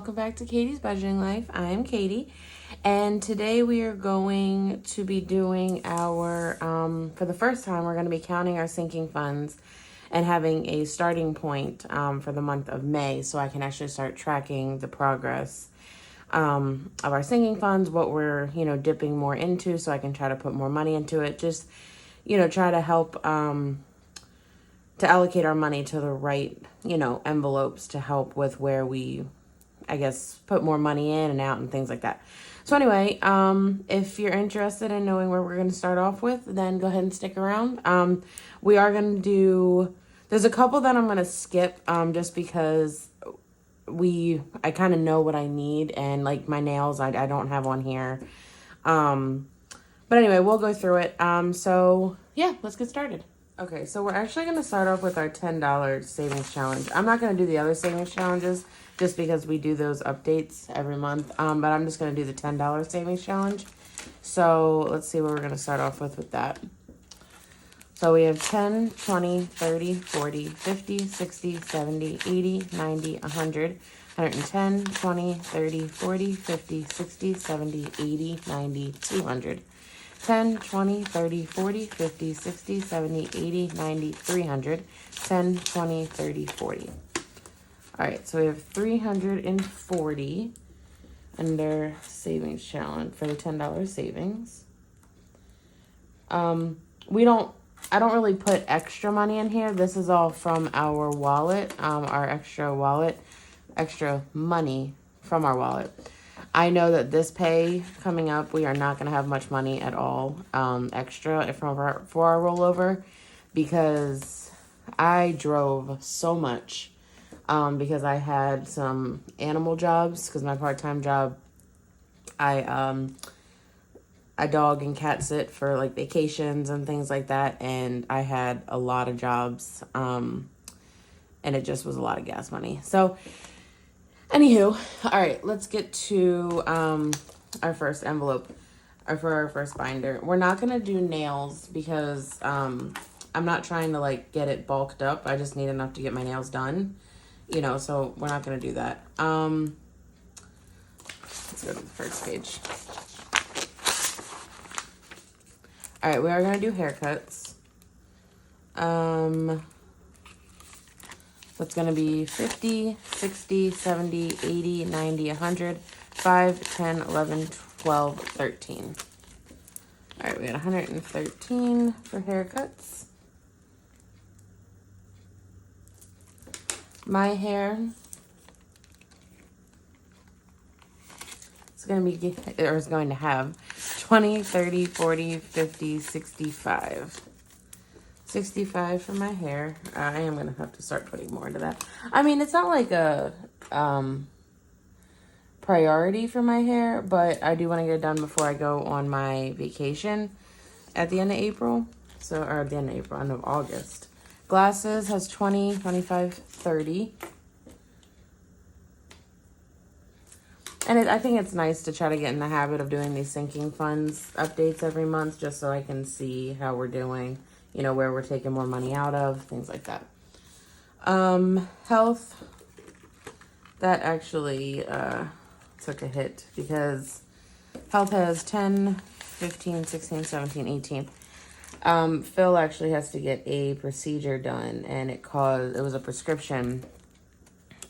welcome back to Katie's Budgeting Life. I am Katie, and today we are going to be doing our, for the first time, we're going to be counting our sinking funds and having a starting point for the month of May, so I can actually start tracking the progress of our sinking funds, what we're, dipping more into, so I can try to put more money into it. Just, try to help to allocate our money to the right, envelopes to help with where we, I guess, put more money in and out and things like that. So anyway, if you're interested in knowing where we're going to start off with, then go ahead and stick around. We are going to do, there's a couple that I'm going to skip just because I kind of know what I need, and like my nails, I don't have on here. But anyway, we'll go through it. So yeah, let's get started. Okay, so we're actually going to start off with our $10 savings challenge. I'm not going to do the other savings challenges just because we do those updates every month. But I'm just going to do the $10 savings challenge. So let's see what we're going to start off with that. So we have 10, 20, 30, 40, 50, 60, 70, 80, 90, 100, 110, 20, 30, 40, 50, 60, 70, 80, 90, 200. 10, 20, 30, 40, 50, 60, 70, 80, 90, 300, 10, 20, 30, 40. All right, so we have 340 under savings challenge for the $10 savings. I don't really put extra money in here. This is all from our wallet, our extra money from our wallet. I know that this pay coming up, we are not going to have much money at all extra for our rollover, because I drove so much because I had some animal jobs, because my part-time job, I dog and cat sit for like vacations and things like that, and I had a lot of jobs and it just was a lot of gas money. So anywho, all right, let's get to our first envelope, or for our first binder. We're not going to do nails because I'm not trying to like get it bulked up. I just need enough to get my nails done, so we're not going to do that. Let's go to the first page. All right, we are going to do haircuts. So it's going to be 50, 60, 70, 80, 90, 100, 5, 10, 11, 12, 13. All right, we got 113 for haircuts. My hair is going to have 20, 30, 40, 50, 65. 65 for my hair. I am going to have to start putting more into that. I mean, it's not like a priority for my hair, but I do want to get it done before I go on my vacation at the end of April. Or at the end of April, end of August. Glasses has 20, 25, 30. And I think it's nice to try to get in the habit of doing these sinking funds updates every month, just so I can see how we're doing, where we're taking more money out of, things like that. Health, that actually took a hit because health has 10, 15, 16, 17, 18. Phil actually has to get a procedure done, and it was a prescription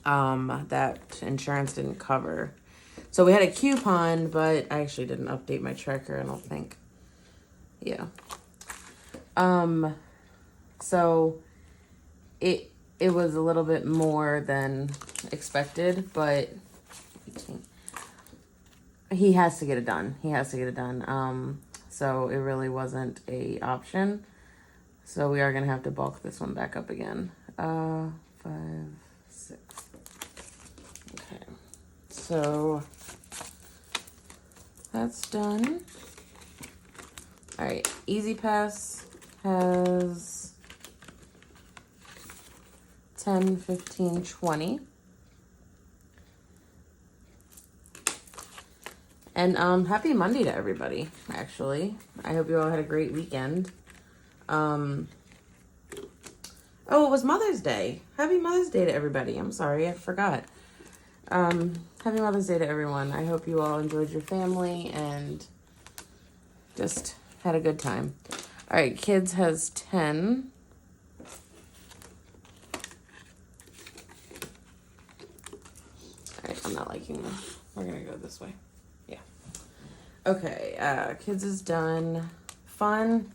that insurance didn't cover. So we had a coupon, but I actually didn't update my tracker, I don't think. Yeah. So it was a little bit more than expected, but he has to get it done. So it really wasn't a option. So we are going to have to bulk this one back up again. 5, 6. Okay. So that's done. All right. Easy Pass has 10, 15, 20. And happy Monday to everybody, actually. I hope you all had a great weekend. Oh, it was Mother's Day. Happy Mother's Day to everybody. I'm sorry, I forgot. Happy Mother's Day to everyone. I hope you all enjoyed your family and just had a good time. All right, kids has 10. All right, I'm not liking this. We're gonna go this way. Yeah. Okay, kids is done. Fun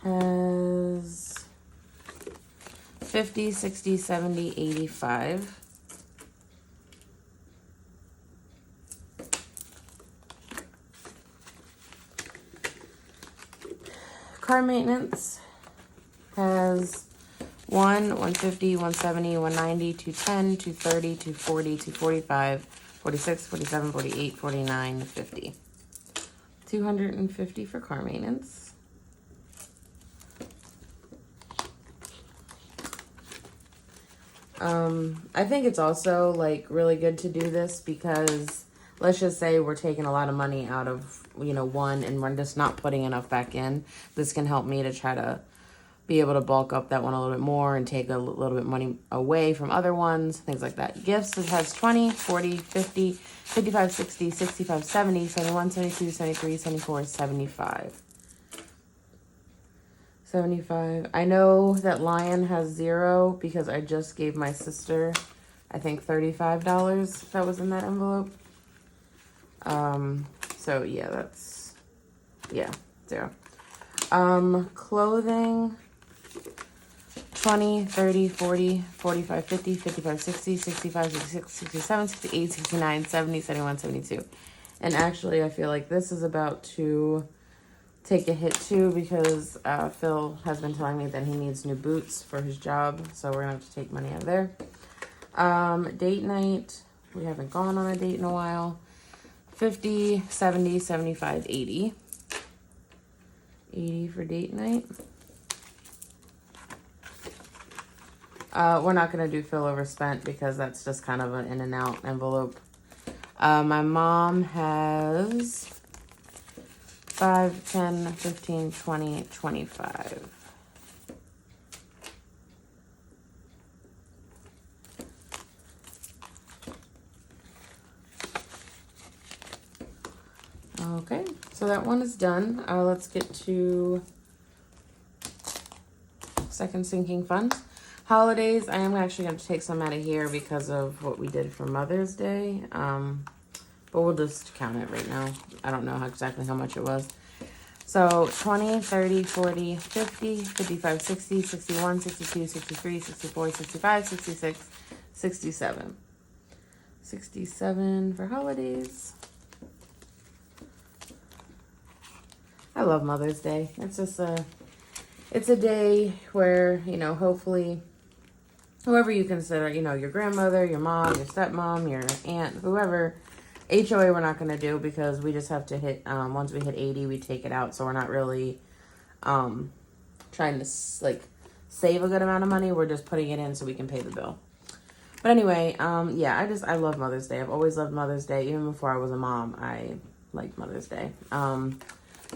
has 50, 60, 70, 85. Car maintenance has 150, 170, 190, 210, 230, 240, 245, 46, 47, 48, 49, 50. 250 for car maintenance. I think it's also like really good to do this because let's just say we're taking a lot of money out of, one and we're just not putting enough back in. This can help me to try to be able to bulk up that one a little bit more and take a little bit money away from other ones, things like that. Gifts, it has 20, 40, 50, 55, 60, 65, 70, 71, 72, 73, 74, 75. 75. I know that Lion has 0 because I just gave my sister, I think, $35 that was in that envelope. So yeah, that's, 0. Clothing, 20, 30, 40, 45, 50, 55, 60, 65, 66, 67, 68, 69, 70, 71, 72. And actually, I feel like this is about to take a hit too because Phil has been telling me that he needs new boots for his job. So we're going to have to take money out of there. Date night. We haven't gone on a date in a while. 50, 70, 75, 80. 80 for date night. We're not going to do Phil overspent because that's just kind of an in and out envelope. My mom has 5, 10, 15, 20, 25. Okay, so that one is done. Let's get to second sinking fund. Holidays, I am actually going to take some out of here because of what we did for Mother's Day. But we'll just count it right now. I don't know exactly how much it was. So 20, 30, 40, 50, 55, 60, 61, 62, 63, 64, 65, 66, 67. 67 for holidays. I love Mother's Day. It's just it's a day where, hopefully whoever you consider, your grandmother, your mom, your stepmom, your aunt, whoever. HOA we're not going to do because we just have to hit, once we hit 80, we take it out. So we're not really trying to, save a good amount of money. We're just putting it in so we can pay the bill. But anyway, I love Mother's Day. I've always loved Mother's Day. Even before I was a mom, I liked Mother's Day.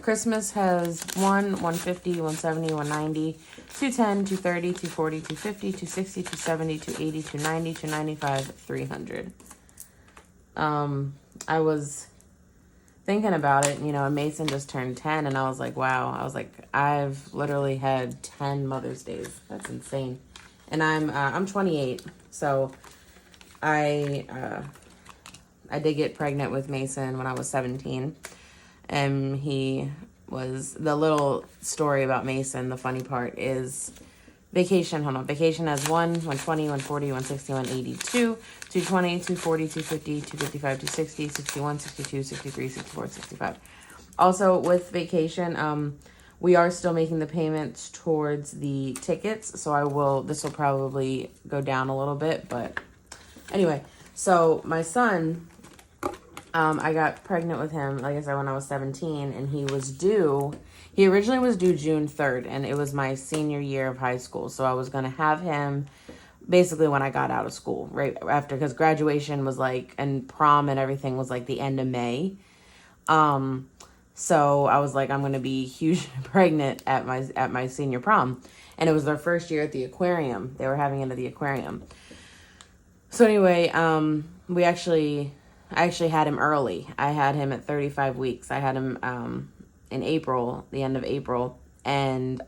Christmas has 150, 170, 190, 210, 230, 240, 250, 260, 270, 280, 290, 295, 300. I was thinking about it, and Mason just turned 10 and I was like, wow. I was like, I've literally had 10 Mother's Days. That's insane. And I'm 28. So I did get pregnant with Mason when I was 17. And he was, the little story about Mason, the funny part is vacation. Hold on. Vacation has 120, 140, 160, 182, 220, 240, 250, 255, 260, 61, 62, 63, 64, 65. Also, with vacation, we are still making the payments towards the tickets. So this will probably go down a little bit. But anyway, so my son, I got pregnant with him, like I said, when I was 17, and he originally was due June 3rd, and it was my senior year of high school. So I was going to have him basically when I got out of school, right after, because graduation was and prom and everything was the end of May. So I was like, I'm going to be huge pregnant at my senior prom. And it was their first year at the aquarium. They were having it at the aquarium. So anyway, I actually had him early. I had him at 35 weeks. I had him in April, the end of April, and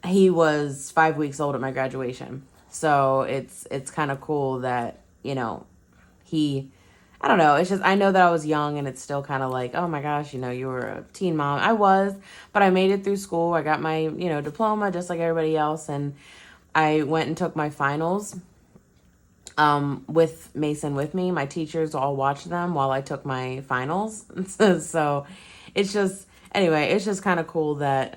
he was 5 weeks old at my graduation. So it's kind of cool that, you know, he, I don't know. It's just, I know that I was young and it's still kind of like, oh my gosh, you know, you were a teen mom. I was, but I made it through school. I got my, you know, diploma just like everybody else. And I went and took my finals with Mason with me. My teachers all watched them while I took my finals. So it's just, anyway, it's just kind of cool that,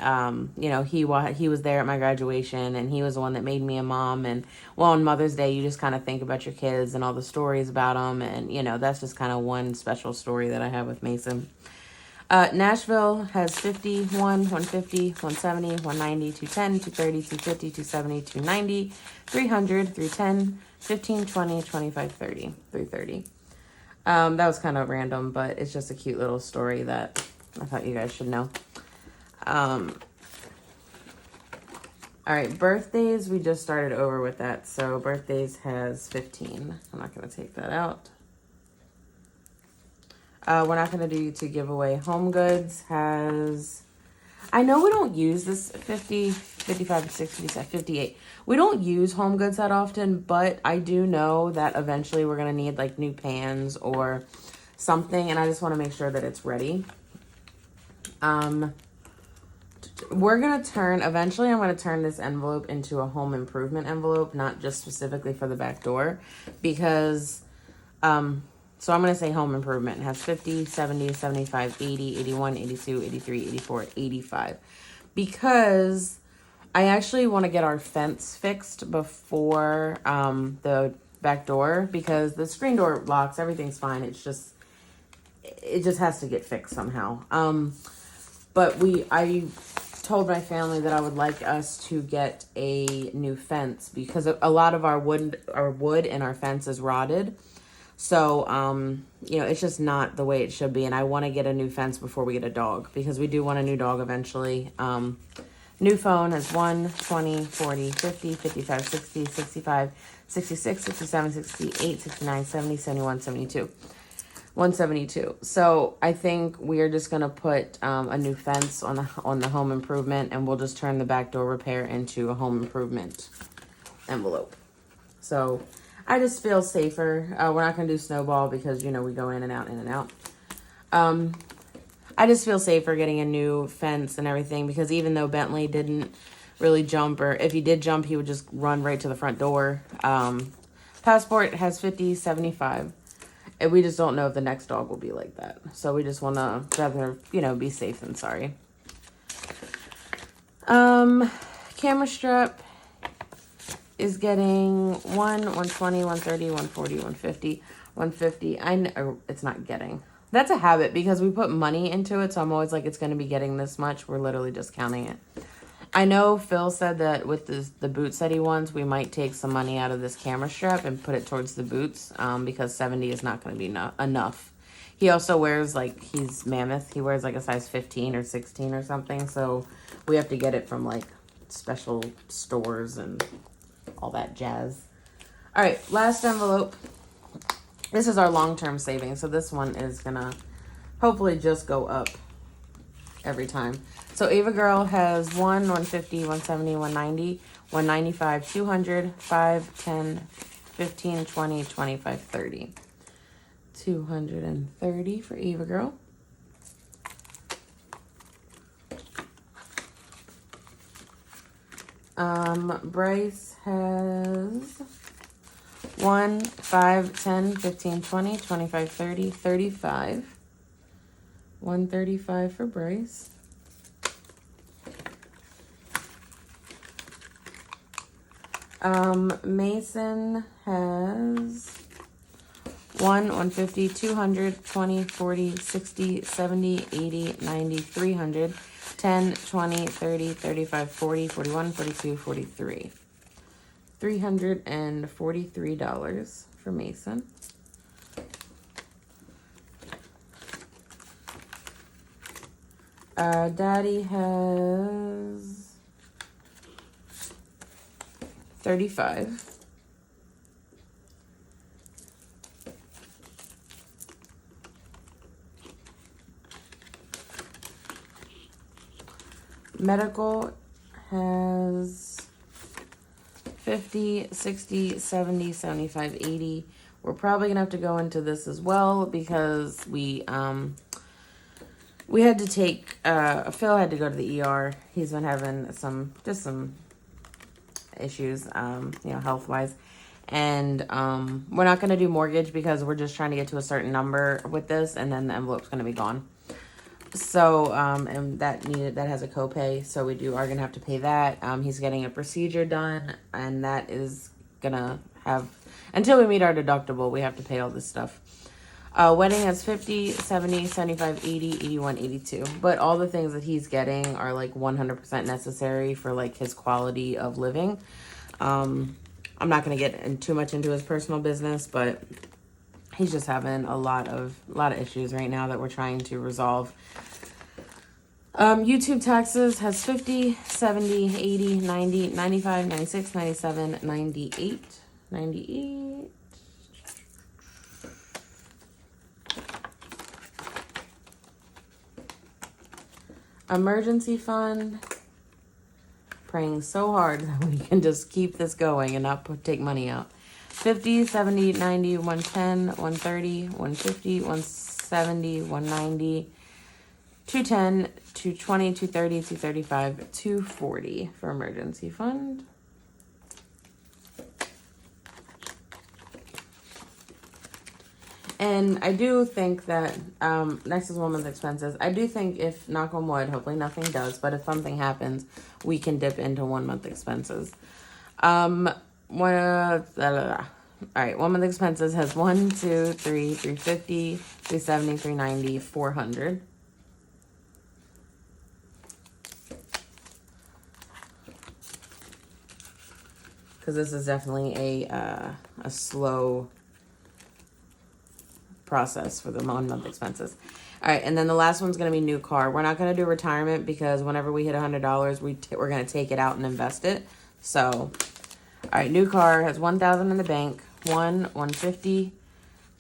you know, he was there at my graduation, and he was the one that made me a mom. And well, on Mother's Day, you just kind of think about your kids and all the stories about them. And, you know, that's just kind of one special story that I have with Mason. Nashville has 50, 150, 170, 190, 210, 230, 250, 270, 290, 300, 310, 15, 20, 25, 30, 330. That was kind of random, but it's just a cute little story that I thought you guys should know. All right, birthdays, we just started over with that. So birthdays has 15. I'm not going to take that out. We're not going to do to give away. Home Goods has, I know we don't use this 50, 55, 60, 58. We don't use Home Goods that often, but I do know that eventually we're going to need like new pans or something, and I just want to make sure that it's ready. We're going to eventually I'm going to turn this envelope into a home improvement envelope, not just specifically for the back door, because, so I'm going to say home improvement. It has 50, 70, 75, 80, 81, 82, 83, 84, 85. Because I actually want to get our fence fixed before the back door, because the screen door locks, everything's fine. It just has to get fixed somehow. But I told my family that I would like us to get a new fence, because a lot of our wood and our fence is rotted. So, you know, it's just not the way it should be. And I want to get a new fence before we get a dog, because we do want a new dog eventually. New phone has 1, 20, 40, 50, 55, 60, 65, 66, 67, 68, 69, 70, 71, 72. 172. So I think we're just going to put a new fence on the home improvement, and we'll just turn the back door repair into a home improvement envelope. So I just feel safer. We're not going to do snowball because, you know, we go in and out, in and out. I just feel safer getting a new fence and everything, because even though Bentley didn't really jump, or if he did jump, he would just run right to the front door. Passport has 50, 75. And we just don't know if the next dog will be like that. So we just want to rather, you know, be safe than sorry. Camera strap is getting 120, 130, 140, 150, 150. I know it's not getting. That's a habit, because we put money into it. So I'm always like, it's going to be getting this much. We're literally just counting it. I know Phil said that with the boots that he wants, we might take some money out of this camera strap and put it towards the boots, because 70 is not going to be enough. He also wears, like, he's mammoth. He wears like a size 15 or 16 or something. So we have to get it from like special stores and all that jazz. All right, last envelope. This is our long-term savings. So this one is going to hopefully just go up every time. So Ava Girl has 1, 150, 170, 190, 195, 200, 5, 10, 15, 20, 25, 30. 230 for Ava Girl. Bryce has 1, 5, 10, 15, 20, 25, 30, 35. 135 for Bryce. Mason has 1, 150, 200, 20, 40, 60, 70, 80, 90, 300, 10, 20, 30, 35, 40, 41, 42, 43. $343 for Mason. Daddy has 35. Medical has 50, 60, 70, 75, 80. We're probably gonna have to go into this as well because we had to take Phil had to go to the ER. He's been having some issues, health wise. And we're not gonna do mortgage because we're just trying to get to a certain number with this, and then the envelope's gonna be gone. So, and that has a copay, so we are gonna have to pay that. He's getting a procedure done, and that is gonna have, until we meet our deductible, we have to pay all this stuff. Wedding has 50, 70, 75, 80, 81, 82. But all the things that he's getting are like 100% necessary for like his quality of living. I'm not gonna get too much into his personal business, but he's just having a lot of issues right now that we're trying to resolve. YouTube taxes has 50, 70, 80, 90, 95, 96, 97, 98, 98. Emergency fund. Praying so hard that we can just keep this going and not take money out. 50, 70, 90, 110, 130, 150, 170, 190, 210, 220, 230, 235, 240 for emergency fund. And I do think that, next is 1 month expenses. I do think if, knock on wood, hopefully nothing does, but if something happens, we can dip into 1 month expenses. All right, 1 month expenses has 1, 2, 3, 350, 370, 390, 400. Because this is definitely a slow process for the 1 month expenses. All right, and then the last one's going to be new car. We're not going to do retirement because whenever we hit $100, we're going to take it out and invest it. So, all right, new car has 1,000 in the bank. 150,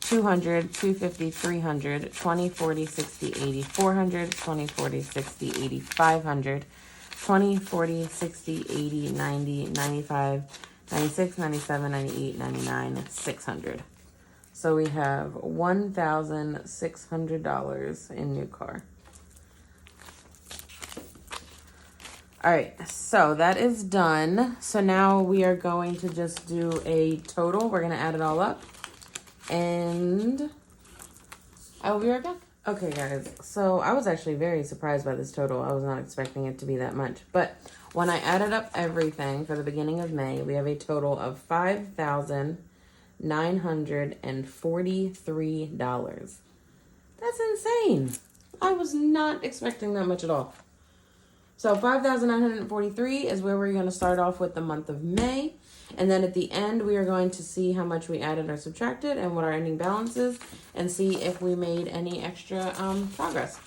200, 250, 300, 20, 40, 60, 80, 400, 20, 40, 60, 80, 500, 20, 40, 60, 80, 90, 95, 96, 97, 98, 99, 600. So we have $1,600 in new car. All right, so that is done. So now we are going to just do a total. We're gonna add it all up, and I will be right back. Okay, guys, so I was actually very surprised by this total. I was not expecting it to be that much, but when I added up everything for the beginning of May, we have a total of $5,943. That's insane. I was not expecting that much at all. So 5,943 is where we're going to start off with the month of May. And then at the end, we are going to see how much we added or subtracted and what our ending balance is, and see if we made any extra progress.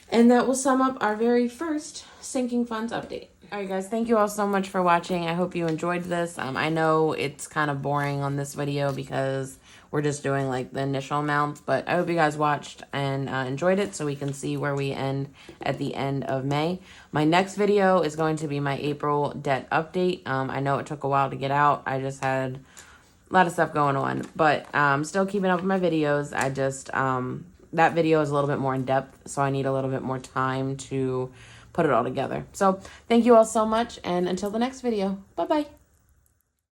And that will sum up our very first sinking funds update. All right, guys, thank you all so much for watching. I hope you enjoyed this. I know it's kind of boring on this video because we're just doing like the initial amounts, but I hope you guys watched and enjoyed it so we can see where we end at the end of May. My next video is going to be my April debt update. I know it took a while to get out. I just had a lot of stuff going on, but I'm still keeping up with my videos. I just, that video is a little bit more in depth, so I need a little bit more time to put it all together. So thank you all so much, and until the next video, bye-bye.